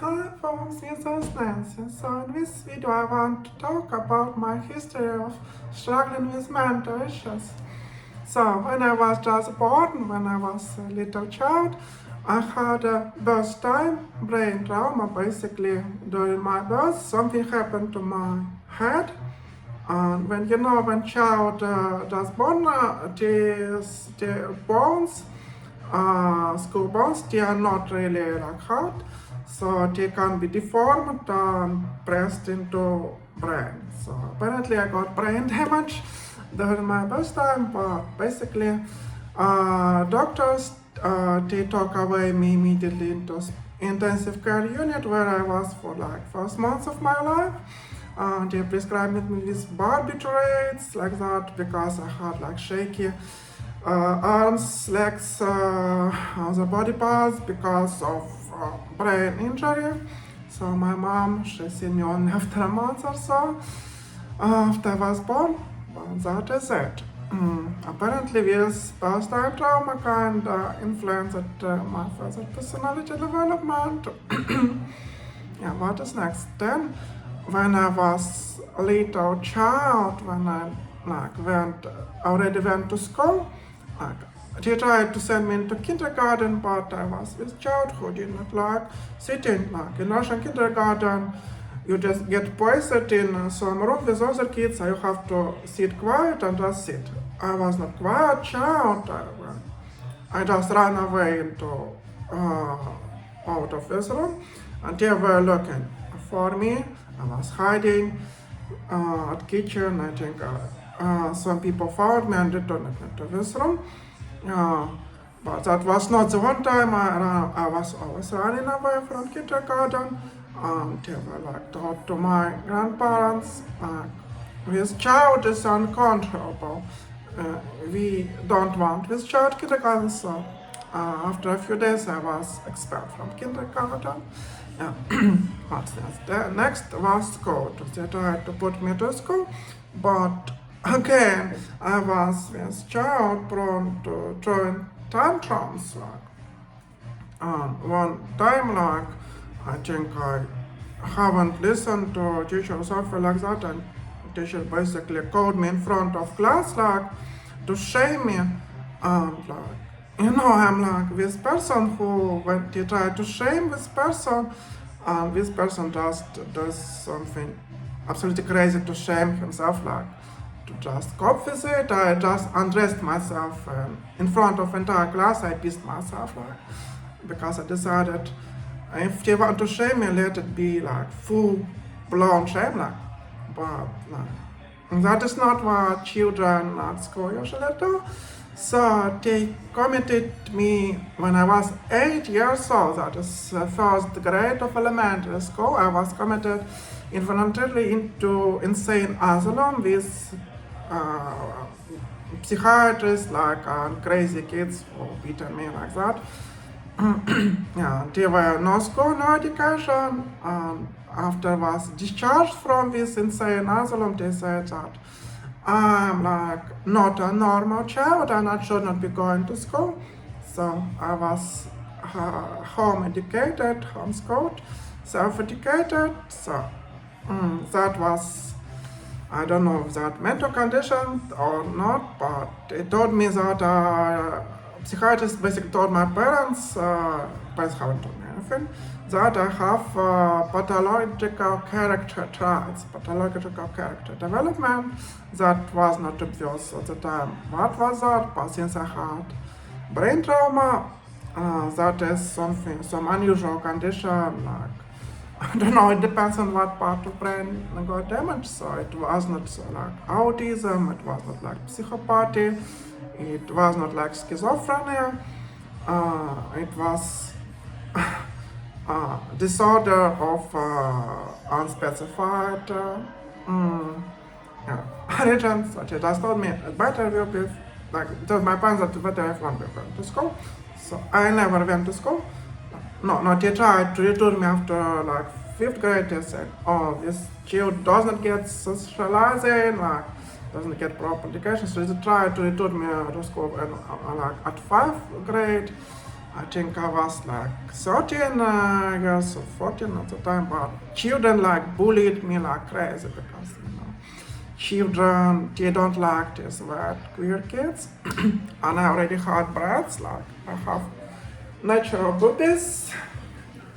Hi folks, this is Nancy. So in this video I want to talk about my history of struggling with mental issues. So when I was just born, when I was a little child, I had a birth time brain trauma. Basically, during my birth, something happened to my head. And when child just born, the bones, school bones, they are not really like hard, so they can be deformed and pressed into brain. So apparently I got brain damage during my birth time, but basically doctors they took away me immediately into intensive care unit where I was for like first months of my life. They prescribed me with barbiturates like that because I had like shaky arms, legs, other body parts because of brain injury. So my mom, she seen me only after a month or so after I was born, but that is it. Apparently this birth-time trauma kind of influenced my further personality development. Yeah, what is next? Then when I was a little child, when I already went to school, they tried to send me into kindergarten, but I was this child who did not like sitting. Like in Russian kindergarten, you just get placed in some room with other kids, so you have to sit quiet and just sit. I was not quiet child. I just ran away into out of this room, and they were looking for me. I was hiding at kitchen. I think some people found me and returned me to this room. But that was not the one time I was always running away from kindergarten. They were like taught to my grandparents, this child is uncontrollable. We don't want this child kindergarten, so after a few days I was expelled from kindergarten. What's next? The next was school. They tried to put me to school, but again I was this child prone to throwing tantrums. One time, I think I haven't listened to teacher something like that, and teacher basically called me in front of class to shame me, and I'm like this person who, when they try to shame this person just does something absolutely crazy to shame himself, to just cope with it. I just undressed myself in front of entire class. I pissed myself because I decided if they want to shame me, let it be full blown shame, but that is not what children at school usually do. So they committed me when I was 8 years old. That is first grade of elementary school. I was committed involuntarily into insane asylum with psychiatrists and crazy kids who beat me like that. Yeah, there were no school, no education. After I was discharged from this insane asylum, they said that I'm not a normal child and I should not be going to school. So I was home educated, homeschooled, self-educated. So that was, I don't know if that mental condition or not, but it told me that psychiatrist basically told my parents haven't told me anything, that I have pathological character traits, pathological character development that was not obvious at the time. What was that? But since I had brain trauma, that is some unusual condition, I don't know, it depends on what part of brain got damaged. So it was not autism, it was not psychopathy, it was not schizophrenia, it was disorder of unspecified origin. So they just told me it better will be, told my parents that better if one be going to school. So I never went to school. No, they tried to return me after 5th grade. They said, oh, this child does not get socializing, doesn't get proper education. So they tried to return me to school at 5th grade. I think I was like 13 years or 14 at the time, but children like bullied me like crazy because, children, they don't like these weird queer kids. And I already had breasts, like I have natural boobies.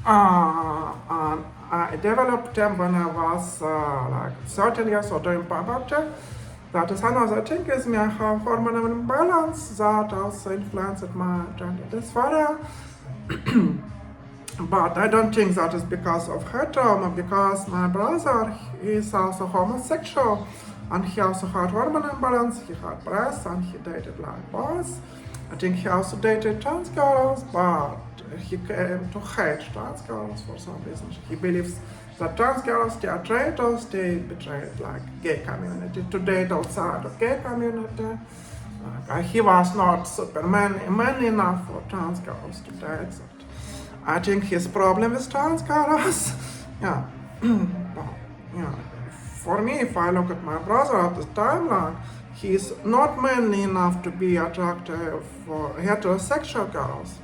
And I developed them when I was like 13 years old during puberty. That is another thing is me, I have hormonal imbalance that also influenced my gender dysphoria. But I don't think that is because of her trauma, because my brother is also homosexual and he also had hormonal imbalance, he had breasts and he dated like boys. I think he also dated trans girls, but he came to hate trans girls for some reason. He believes that trans girls, they are traitors, they betrayed like gay community, to date outside of gay community. He was not super man enough for trans girls to date. So I think his problem is trans girls. Yeah. But, yeah. For me, if I look at my brother at the time, like, he's not manly enough to be attractive for heterosexual girls.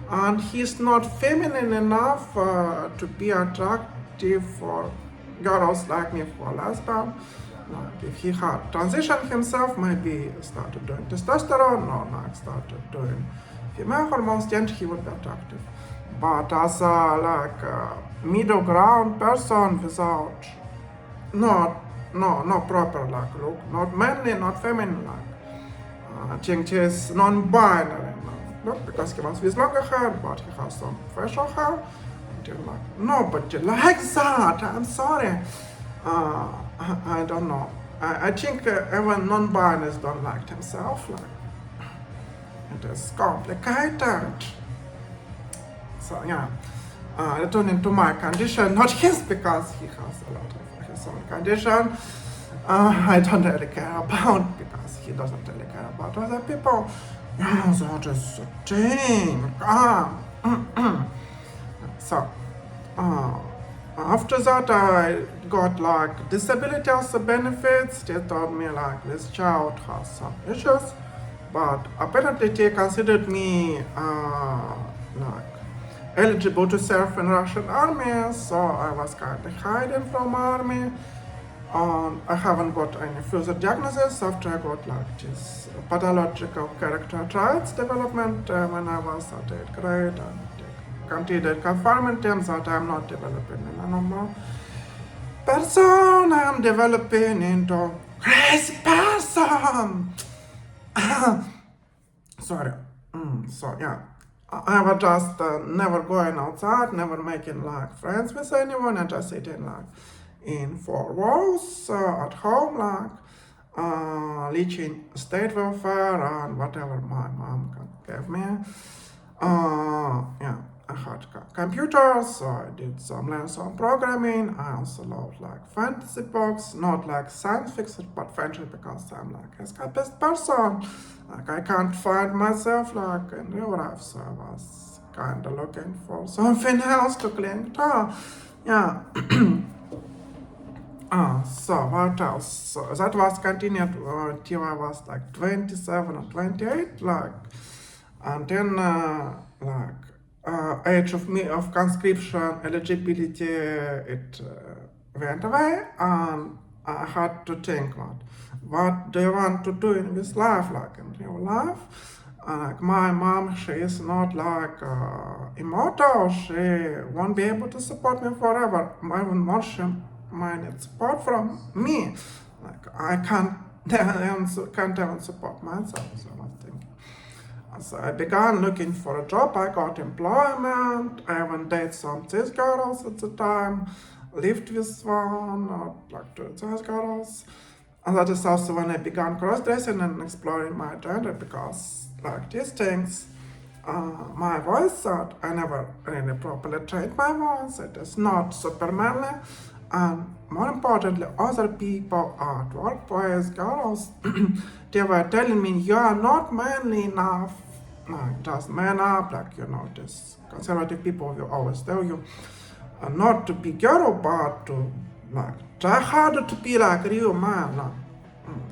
And he's not feminine enough to be attractive for girls like me, for lesbian. Like if he had transitioned himself, maybe started doing testosterone or like started doing female hormones, then he would be attractive. But as a middle ground person without no proper like look, not manly, not feminine like. I think he's non-binary now, because he was with longer hair, but he has some facial hair. And you're like, nobody likes that. I'm sorry. I don't know. I think even non-binaries don't like themselves. Like, it is complicated. So yeah, returning to my condition, not his, because he has a lot of his own condition. I don't really care about, because he doesn't really care about other people. That is the thing. So, after that, I got like disability also benefits. They told me like this child has some issues, but apparently they considered me like eligible to serve in Russian army, so I was kind of hiding from army. I haven't got any further diagnosis after I got like this pathological character traits development when I was at 8th grade, and they continued confirming them that I'm not developing in a normal person, I'm developing into crazy person. Sorry. So yeah, I was just never going outside, never making like friends with anyone, and just sitting like in 4 walls at home, like leeching state welfare and whatever my mom gave me. Yeah, I had computers, so I did learn some programming. I also loved like fantasy books, not like science fiction, but fantasy, because I'm like escapist person. Like I can't find myself like in real life, so I was kind of looking for something else to cling to. Yeah. So what else? So that was continued till I was like 27 or 28, like, and then age of conscription eligibility, it went away, and I had to think what do you want to do in this life, like in real life. Like my mom, she is not like immortal. She won't be able to support me forever. Even more, she might need support from me. Like I can't even support myself. So I was thinking. So I began looking for a job. I got employment. I even dated some cis girls at the time. Lived with one or like 2 cis girls. And that is also when I began cross-dressing and exploring my gender, because like these things, my voice, that I never really properly trained my voice. It is not super manly. And more importantly, other people at work, boys, girls, they were telling me, you are not manly enough. Like, just man up, like, this conservative people will always tell you not to be girl, but to like try harder to be like real man. Like,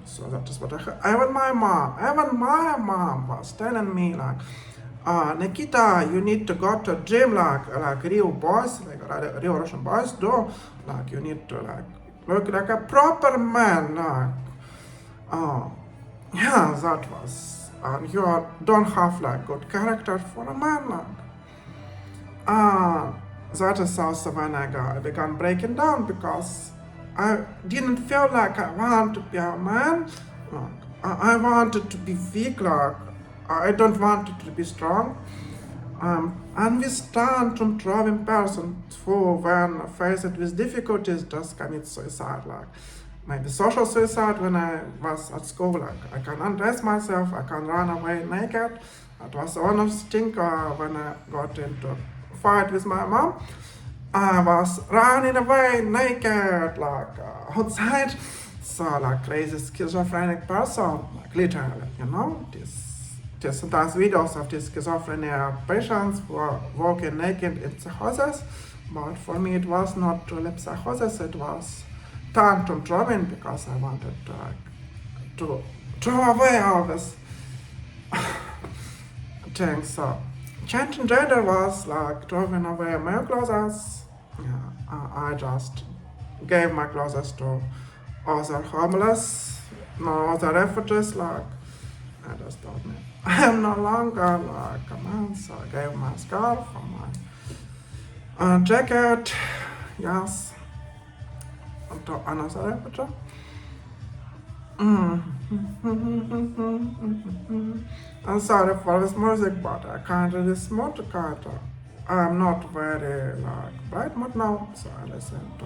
so that is what I heard. Even my mom was telling me like, Nikita, you need to go to gym like real boys, like real Russian boys do. Like you need to like look like a proper man. Yeah, that was. And you don't have like good character for a man. That is also when I began breaking down because I didn't feel like I want to be a man. Like, I wanted to be weak. Like I don't want to be strong. And we stand from driving person who, when faced with difficulties, just commit suicide. Like maybe social suicide when I was at school. Like I can undress myself, I can run away naked. That was one of the things when I got into a fight with my mom. I was running away naked, like outside. So like crazy schizophrenic person, like literally, There's sometimes videos of these schizophrenia patients who are walking naked in psychosis, but for me it was not truly psychosis, it was tantrum drawing because I wanted to draw away all this things. So changing gender was like throwing away my clothes. Yeah, I just gave my clothes to other homeless, no other refugees. Like I just told me I am no longer like a man, so I gave my scarf and my jacket, yes, to another refugee. I'm sorry for this music, but I can't really smoke the cat. I'm not very like bright mood now, so I listen to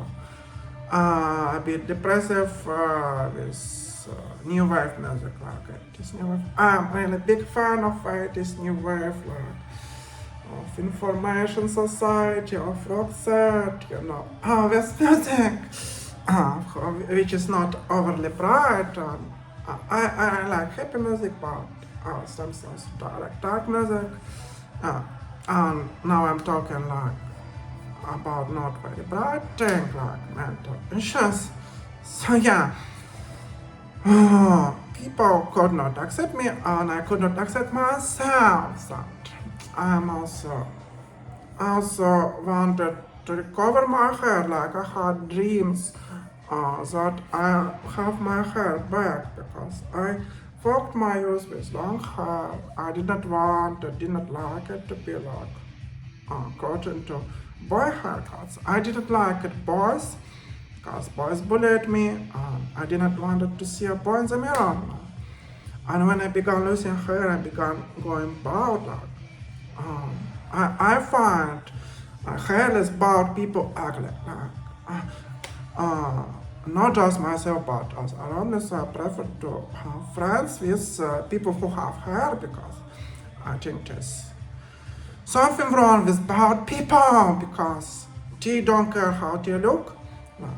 a bit depressive with new wave music, like this new wave. I'm really big fan of this new wave, like of information society, of rock set, this music, which is not overly bright. I like happy music, but sometimes I like dark music. And now I'm talking like about not very bright thing, like mental issues. So yeah, people could not accept me, and I could not accept myself. That I'm also wanted to recover my hair, like I had dreams that I have my hair back because I fucked my youth with long hair. I did not want, I did not like it to be like cut into boy haircuts. I didn't like it boys because boys bullied me and I didn't want to see a boy in the mirror. And when I began losing hair, I began going bald. Like, I find hairless bald people ugly. Not just myself, but as around me, so I prefer to have friends with people who have hair because I think there's something wrong with bald people because they don't care how they look. Like,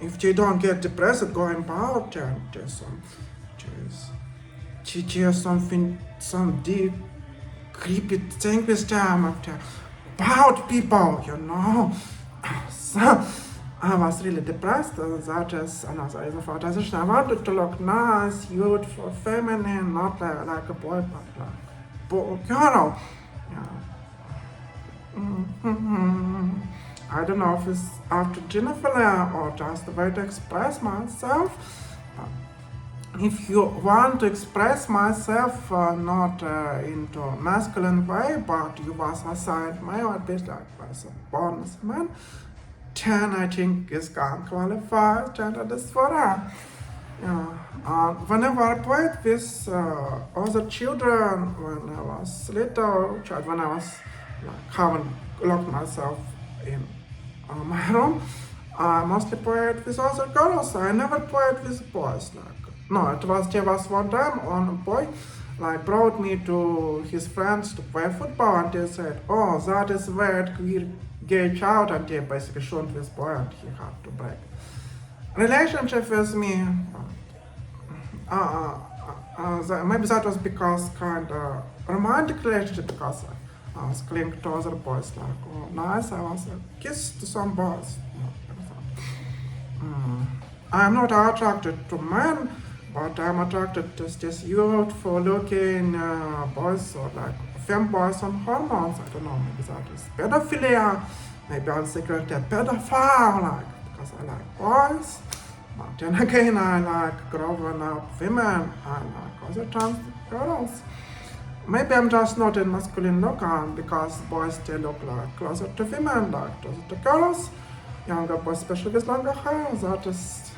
if they don't get depressed going bald, then there's something, some deep, creepy thing with them after bald people. So I was really depressed. That is another reason for transition. I wanted to look nice, youthful, feminine, not like a boy, but like girl. Yeah. I don't know if it's after genophilia or just the way to express myself. If you want to express myself not into a masculine way, but you was assigned male, at least like as a born as a man, then I think is can qualify gender dysphoria. Whenever I played with other children when I was little child, when I was like haven't locked myself in my room, I mostly played with other girls. I never played with boys. There was one time one boy like brought me to his friends to play football and they said, oh, that is weird queer gay child, and they basically showed this boy and he had to break relationship with me. Maybe that was because kind of romantic relationship because I was clinging to other boys like, oh nice, I was kissed to some boys. I'm not attracted to men, but I'm attracted to this youthful looking boys or like femboys on hormones. I don't know, maybe that is pedophilia, maybe I'm secretly a pedophile, like, because I like boys. But then again, I like grown up women, I like other trans girls. Maybe I'm just not in masculine look because boys they look like closer to women, like closer to girls. Younger boys, especially with longer hair, that is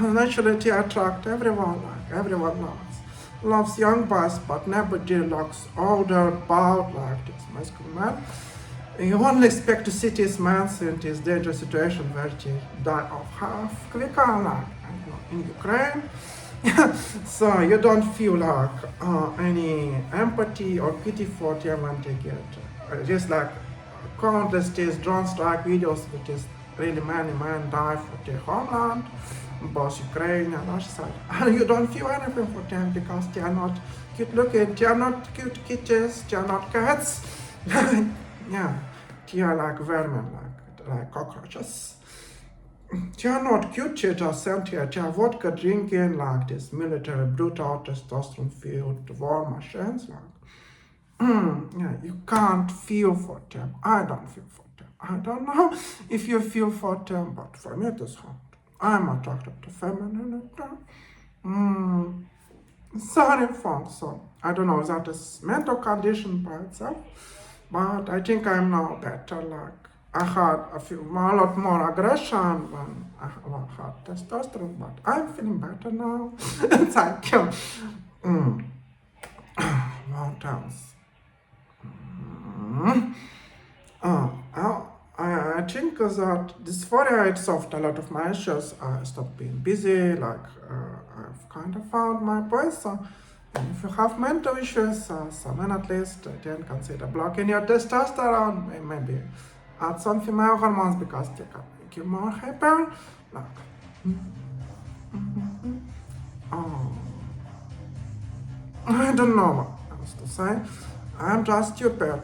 naturally to attract everyone, like everyone loves young boys, but nobody looks older, bald, like this masculine man. You only expect to see these men in this dangerous situation where they die of half quicker, like in Ukraine. So you don't feel like any empathy or pity for them when they get just like countless these drone strike videos with this really many men die for their homeland, both Ukraine and Russia side. And you don't feel anything for them because they are not cute looking, they are not cute kittens, they are not cats. Yeah, they are like vermin, like cockroaches. They are not cute, they just sent here, they are vodka drinking like this military brutal testosterone filled war machines. Like, yeah, you can't feel for them. I don't feel for them. I don't know if you feel for them, but for me it is hard. I'm attracted to feminine. Sorry, folks. So I don't know, that is mental condition by itself, but I think I'm now better. Like, I had a lot more aggression when I had testosterone, but I'm feeling better now. Thank you. What else? I think that dysphoria it solved a lot of my issues. I stopped being busy, like I've kind of found my voice. And if you have mental issues, some at least, then consider blocking your testosterone, maybe add some female hormones because they can make you more hyper. Like, I don't know what else to say. I'm just stupid.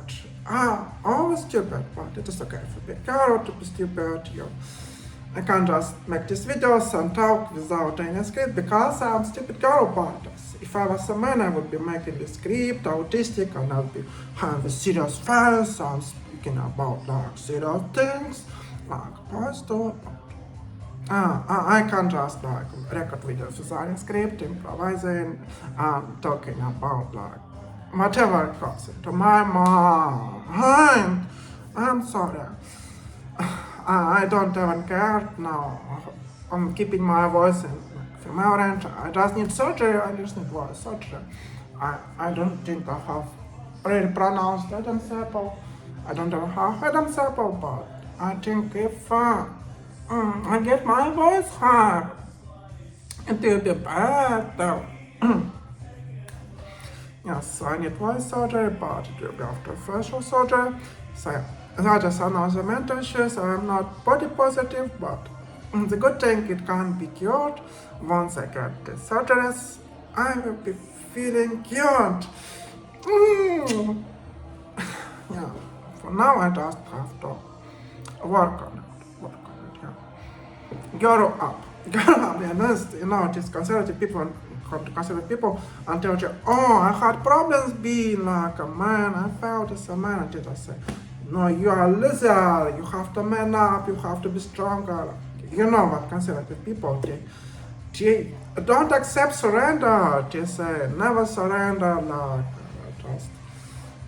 Always stupid, but it is okay for be girl to be stupid. I can just make these videos and talk without any script because I'm stupid girl about this. If I was a man, I would be making the script, autistic, and I would be having a serious face and speaking about like serious things, like boys do. I can just like record videos without a script, improvising, and talking about like whatever it comes into my mind. I'm sorry. I don't even care now. I'm keeping my voice in female range. I just need surgery. I just need voice surgery. I don't think I have really pronounced Adam Sample. I don't know how Adam Sample, but I think if I get my voice hard, it will be better. Yes, I need voice surgery, but it will be after facial surgery. So that is another mental issues. I'm not body positive, but the good thing it can be cured. Once I get the surgeries, I will be feeling cured. Yeah, for now I just have to work on it, yeah. Grow up, be honest, these conservative people come to conservative people and tell you, oh, I had problems being like a man, I felt as a man, and they just say, no, you are a loser, you have to man up, you have to be stronger. You know what conservative people, they don't accept surrender, they say, never surrender, like, just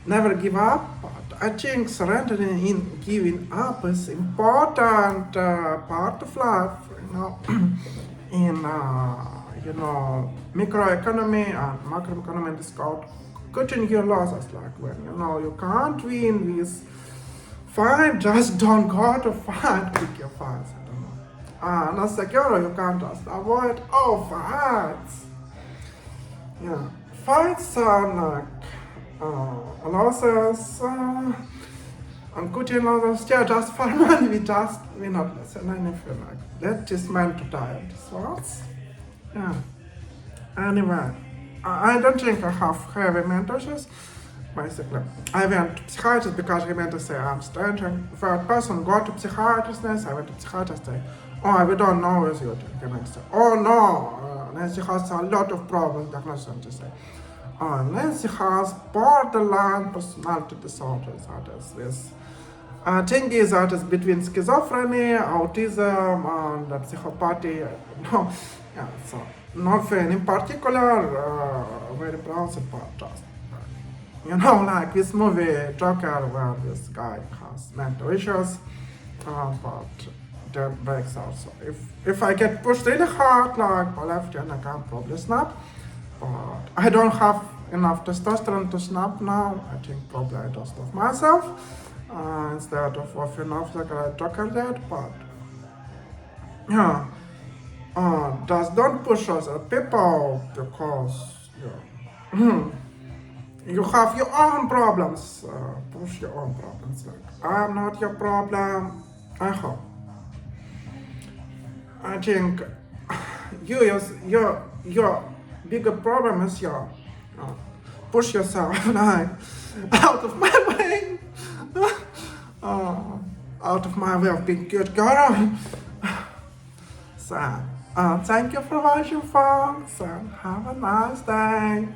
never give up. But I think surrendering in giving up is important part of life, in microeconomy and macroeconomy is called cutting your losses, like when you can't win with fight, just don't go to fight, pick your fights, I don't know. And as a girl, you can't just avoid all fights. Yeah, fights are like losses, and cutting losses, yeah, just for money, we not listen anything, like, let this man to die on this words. Yeah. Anyway, I don't think I have heavy mental issues. Basically, I went to psychiatrist because he meant to say I'm strange. If a person go to psychiatrist, I went to psychiatrist say, oh, we don't know what you're doing. He meant to say, oh no, Nancy has a lot of problems, diagnosis, and to say, Nancy has borderline personality disorders. That is this. Thing is that is between schizophrenia, autism, and psychopathy. No, yeah, so nothing in particular. Very proud about just. Like this movie Joker, where this guy has mental issues, but that breaks out. So if I get pushed really hard, like my left hand, I can probably snap. But I don't have enough testosterone to snap now. I think probably I just love myself instead of working off like a Joker did. But yeah, just don't push other people because yeah. You have your own problems. Push your own problems. Like, I'm not your problem. I hope. I think your bigger problem is your push yourself like out of my way, uh, out of my way of being good girl. So, thank you for watching, folks, and have a nice day.